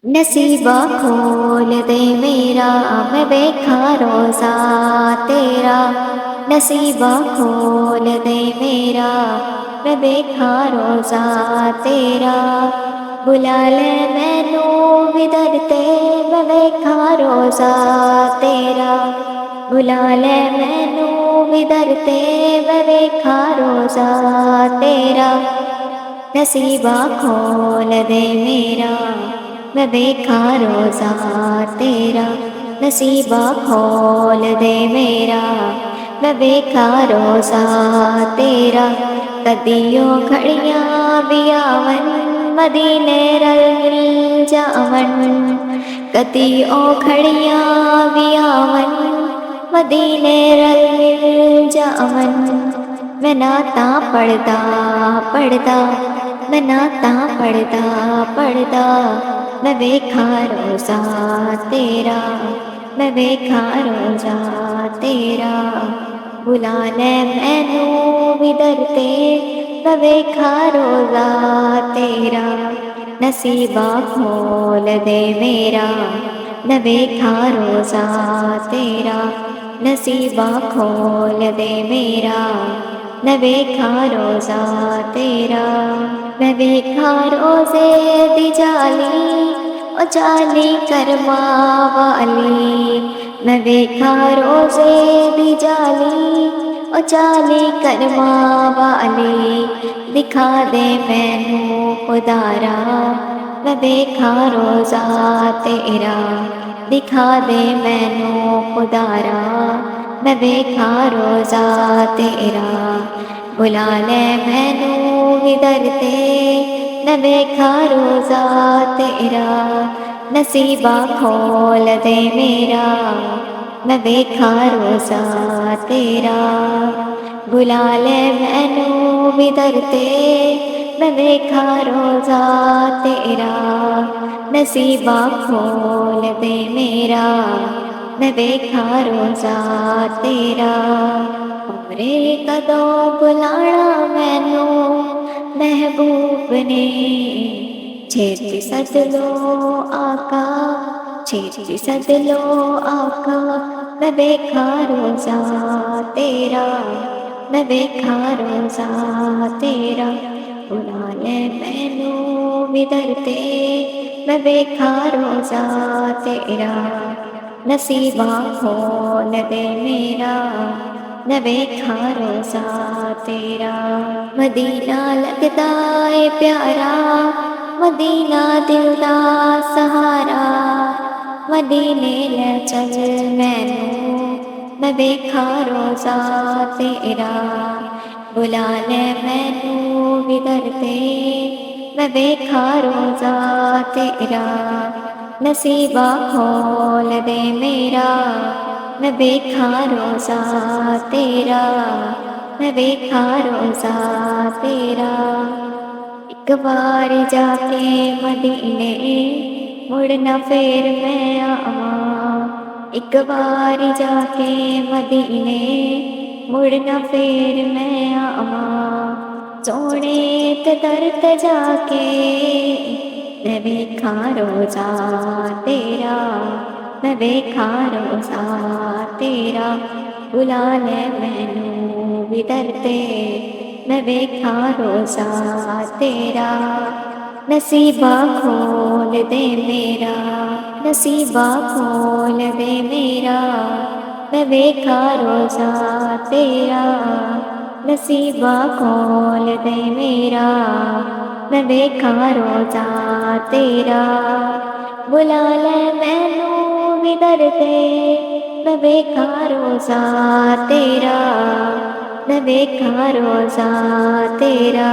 नसीबा खोल दे मेरा, मैं देखा रोज़ा तेरा। नसीबा खोल दे मेरा, मैं देखा रोज़ा तेरा। बुला ले मैनू विदर ते, मैं देखा रोज़ा तेरा। बुला ले मैनू विदर ते, मैं देखा रोज़ा तेरा। नसीबा खोल दे मेरा, मैं देखा रोज़ा तेरा। नसीबा खोल दे मेरा, मैं देखा रोज़ा तेरा। कदियों घड़ियां भी आवन, मदीने रल मिल जावन। कदियों घड़ियां भी आवन, मदीने रल मिल जावन। मैं नाता पढ़दा पढ़दा, मैं नाता पढ़दा पढ़दा, मैं देखा रोज़ा तेरा। मैं देखा रोज़ा तेरा। बुला ले मैनू विदर ते, मैं देखा रोज़ा तेरा। नसीबा खोल दे मेरा, मैं देखा रोज़ा तेरा। नसीबा खोल दे मेरा, मैं देखा रोज़ा तेरा। मैं देखा रोज़े दी जाली, ओ जाली करमा वाली। मैं देखा रोज़े दी जाली, ओ जाली करमा वाली। दिखा दे मैनू खुदारा, मैं देखा रोज़ा तेरा। दिखा दे मैनू खुदारा, मैं देखा रोज़ा तेरा। बुला ले मैनू विदर ते, मैं देखा रोज़ा तेरा। नसीबा खोल दे मेरा, मैं देखा रोज़ा तेरा। बुला ले मैनू विदर ते, मैं देखा रोज़ा तेरा। नसीबा खोल दे मेरा, मैं देखा रोज़ा तेरा। उमरे कदों बुलाना मैनू महबूब ने, छेती सद लो आका, छेती सद लो आका। मैं देखा रोज़ा तेरा, मैं देखा रोज़ा तेरा। बुला ले मैनू विदर ते, मैं देखा रोज़ा तेरा। नसीबा खोल दे मेरा, मैं देखा रोज़ा तेरा। मदीना लगदा है प्यारा, मदीना दिल दा सहारा। मदीने ले चल मैनू, मैं देखा रोज़ा तेरा। बुला ले मैनू विदर ते, मैं देखा रोज़ा तेरा। नसीबा खोल दे मेरा, मैं देखा रोज़ा तेरा। मैं देखा रोज़ा तेरा। एक बार जाके मदीने, मुड़ना फिर मैं आवां। एक बार जाके मदीने, मुड़ना फिर मैं आवां। सोने ते दर ते जाके, मैं देखा रोज़ा तेरा। मैं देखा रोज़ा तेरा। बुला ले मैनू विदर ते, मैं देखा रोज़ा तेरा। नसीबा खोल दे मेरा, नसीबा खोल दे मेरा। मैं देखा रोज़ा तेरा। नसीबा खोल दे मेरा, मैं देखा रोज़ा तेरा। बुला ले मैनू विदर ते, मैं देखा रोज़ा तेरा। मैं देखा रोज़ा तेरा।